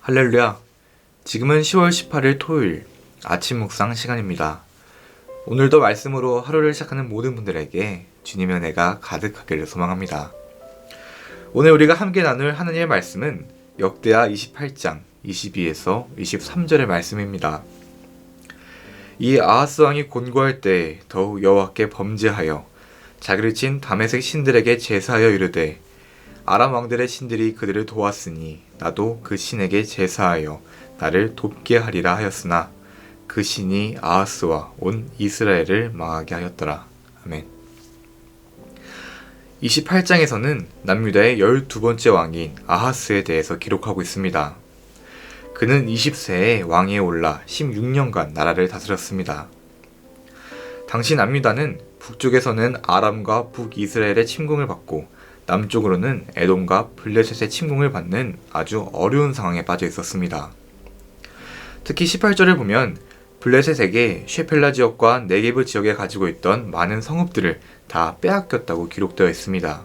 할렐루야. 지금은 10월 18일 토요일 아침 묵상 시간입니다. 오늘도 말씀으로 하루를 시작하는 모든 분들에게 주님의 은혜가 가득하기를 소망합니다. 오늘 우리가 함께 나눌 하나님의 말씀은 역대하 28장 22에서 23절의 말씀입니다. 이 아하스 왕이 곤고할 때 더욱 여호와께 범죄하여 자기를 친 다메섹 신들에게 제사하여 이르되 아람 왕들의 신들이 그들을 도왔으니 나도 그 신에게 제사하여 나를 돕게 하리라 하였으나 그 신이 아하스와 온 이스라엘을 망하게 하였더라. 아멘. 28장에서는 남유다의 12번째 왕인 아하스에 대해서 기록하고 있습니다. 그는 20세에 왕위에 올라 16년간 나라를 다스렸습니다. 당시 남유다는 북쪽에서는 아람과 북이스라엘의 침공을 받고 남쪽으로는 에돔과 블레셋의 침공을 받는 아주 어려운 상황에 빠져 있었습니다. 특히 18절을 보면 블레셋에게 쉐펠라 지역과 네게브 지역에 가지고 있던 많은 성읍들을 다 빼앗겼다고 기록되어 있습니다.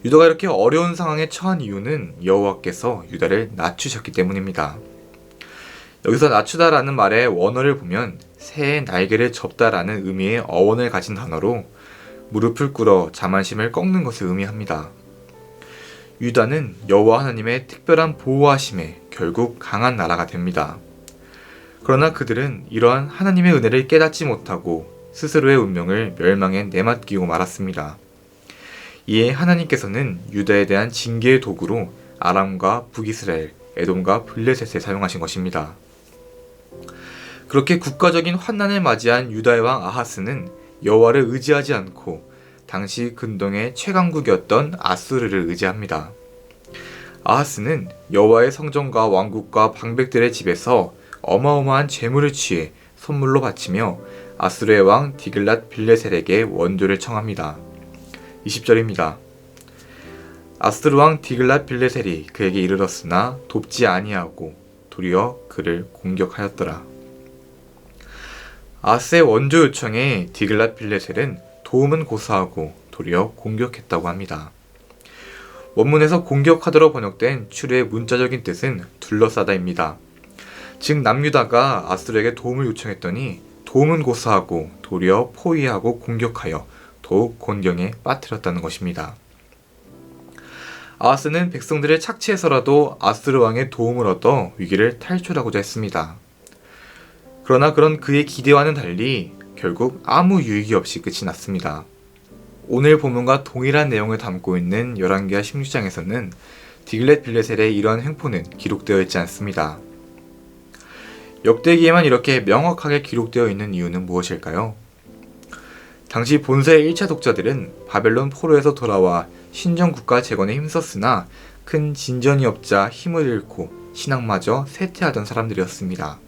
유다가 이렇게 어려운 상황에 처한 이유는 여호와께서 유다를 낮추셨기 때문입니다. 여기서 낮추다라는 말의 원어를 보면 새의 날개를 접다라는 의미의 어원을 가진 단어로 무릎을 꿇어 자만심을 꺾는 것을 의미합니다. 유다는 여호와 하나님의 특별한 보호하심에 결국 강한 나라가 됩니다. 그러나 그들은 이러한 하나님의 은혜를 깨닫지 못하고 스스로의 운명을 멸망에 내맡기고 말았습니다. 이에 하나님께서는 유다에 대한 징계의 도구로 아람과 북이스라엘, 에돔과 블레셋을 사용하신 것입니다. 그렇게 국가적인 환난을 맞이한 유다의 왕 아하스는 여호와를 의지하지 않고 당시 근동의 최강국이었던 아수르를 의지합니다. 아하스는 여호와의 성전과 왕국과 방백들의 집에서 어마어마한 재물을 취해 선물로 바치며 아수르의 왕 디글랏 빌레셀에게 원조를 청합니다. 20절입니다. 아수르 왕 디글랏 빌레셀이 그에게 이르렀으나 돕지 아니하고 도리어 그를 공격하였더라. 아하스의 원조 요청에 디글랏 빌레셀은 도움은 고사하고 도리어 공격했다고 합니다. 원문에서 공격하다로 번역된 추리의 문자적인 뜻은 둘러싸다입니다. 즉 남유다가 아수르에게 도움을 요청했더니 도움은 고사하고 도리어 포위하고 공격하여 더욱 곤경에 빠뜨렸다는 것입니다. 아하스는 백성들을 착취해서라도 아수르 왕의 도움을 얻어 위기를 탈출하고자 했습니다. 그러나 그런 그의 기대와는 달리 결국 아무 유익이 없이 끝이 났습니다. 오늘 본문과 동일한 내용을 담고 있는 열왕기하 16장에서는 디글렛 빌레셀의 이러한 횡포는 기록되어 있지 않습니다. 역대기에만 이렇게 명확하게 기록되어 있는 이유는 무엇일까요? 당시 본서의 1차 독자들은 바벨론 포로에서 돌아와 신정국가 재건에 힘썼으나 큰 진전이 없자 힘을 잃고 신앙마저 쇠퇴하던 사람들이었습니다.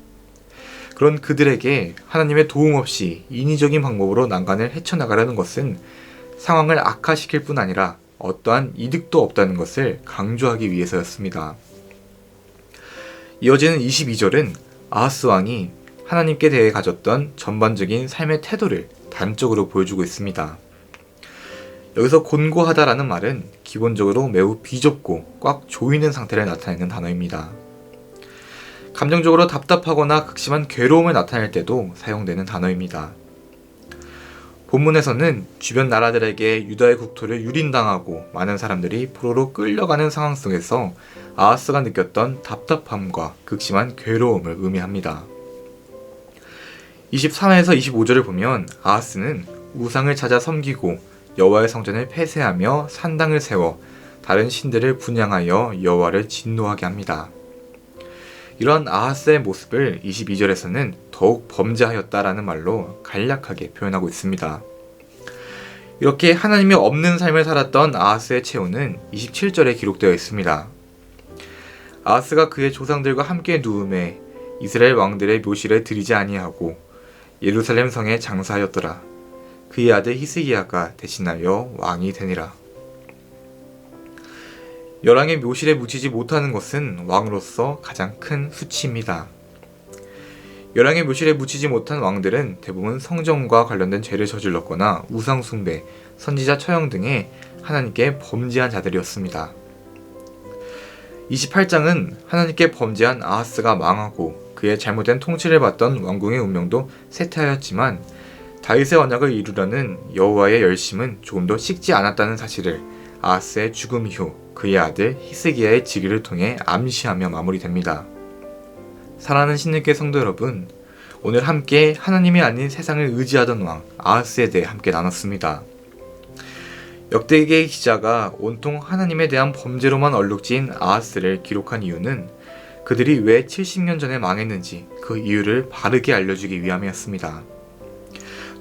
그런 그들에게 하나님의 도움 없이 인위적인 방법으로 난관을 헤쳐나가려는 것은 상황을 악화시킬 뿐 아니라 어떠한 이득도 없다는 것을 강조하기 위해서였습니다. 이어지는 22절은 아하스 왕이 하나님께 대해 가졌던 전반적인 삶의 태도를 단적으로 보여주고 있습니다. 여기서 곤고하다라는 말은 기본적으로 매우 비좁고 꽉 조이는 상태를 나타내는 단어입니다. 감정적으로 답답하거나 극심한 괴로움을 나타낼 때도 사용되는 단어입니다. 본문에서는 주변 나라들에게 유다의 국토를 유린당하고 많은 사람들이 포로로 끌려가는 상황 속에서 아하스가 느꼈던 답답함과 극심한 괴로움을 의미합니다. 23회에서 25절을 보면 아하스는 우상을 찾아 섬기고 여호와의 성전을 폐쇄하며 산당을 세워 다른 신들을 분향하여 여호와를 진노하게 합니다. 이러한 아하스의 모습을 22절에서는 더욱 범죄하였다라는 말로 간략하게 표현하고 있습니다. 이렇게 하나님이 없는 삶을 살았던 아하스의 최후는 27절에 기록되어 있습니다. 아하스가 그의 조상들과 함께 누움에 이스라엘 왕들의 묘실에 들이지 아니하고 예루살렘 성에 장사하였더라. 그의 아들 히스기야가 대신하여 왕이 되니라. 열왕의 묘실에 묻히지 못하는 것은 왕으로서 가장 큰 수치입니다. 열왕의 묘실에 묻히지 못한 왕들은 대부분 성전과 관련된 죄를 저질렀거나 우상숭배, 선지자 처형 등의 하나님께 범죄한 자들이었습니다. 28장은 하나님께 범죄한 아하스가 망하고 그의 잘못된 통치를 받던 왕궁의 운명도 쇠퇴하였지만 다윗의 언약을 이루려는 여호와의 열심은 조금 더 식지 않았다는 사실을 아하스의 죽음 이후 그의 아들 히스기야의 즉위를 통해 암시하며 마무리됩니다. 사랑하는 신일교회 성도 여러분, 오늘 함께 하나님이 아닌 세상을 의지하던 왕 아하스에 대해 함께 나눴습니다. 역대기의 기자가 온통 하나님에 대한 범죄로만 얼룩진 아하스를 기록한 이유는 그들이 왜 70년 전에 망했는지 그 이유를 바르게 알려주기 위함이었습니다.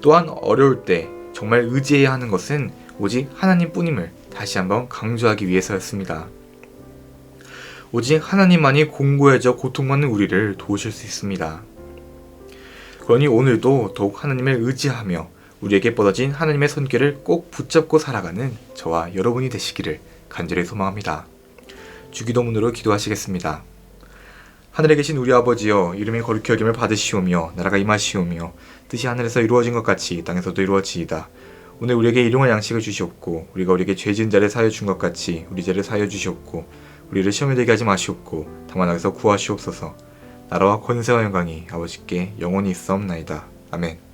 또한 어려울 때 정말 의지해야 하는 것은 오직 하나님뿐임을 다시 한번 강조하기 위해서였습니다. 오직 하나님만이 공고해져 고통받는 우리를 도우실 수 있습니다. 그러니 오늘도 더욱 하나님을 의지하며 우리에게 뻗어진 하나님의 손길을 꼭 붙잡고 살아가는 저와 여러분이 되시기를 간절히 소망합니다. 주기도문으로 기도하시겠습니다. 하늘에 계신 우리 아버지여, 이름이 거룩히 여김을 받으시오며 나라가 임하시오며 뜻이 하늘에서 이루어진 것 같이 땅에서도 이루어지이다. 오늘 우리에게 일용할 양식을 주시옵고 우리가 우리에게 죄 지은 자를 사하여 준 것 같이 우리 죄를 사하여 주시옵고 우리를 시험에 들게 하지 마시옵고 다만 악에서 구하시옵소서. 나라와 권세와 영광이 아버지께 영원히 있사옵나이다. 아멘.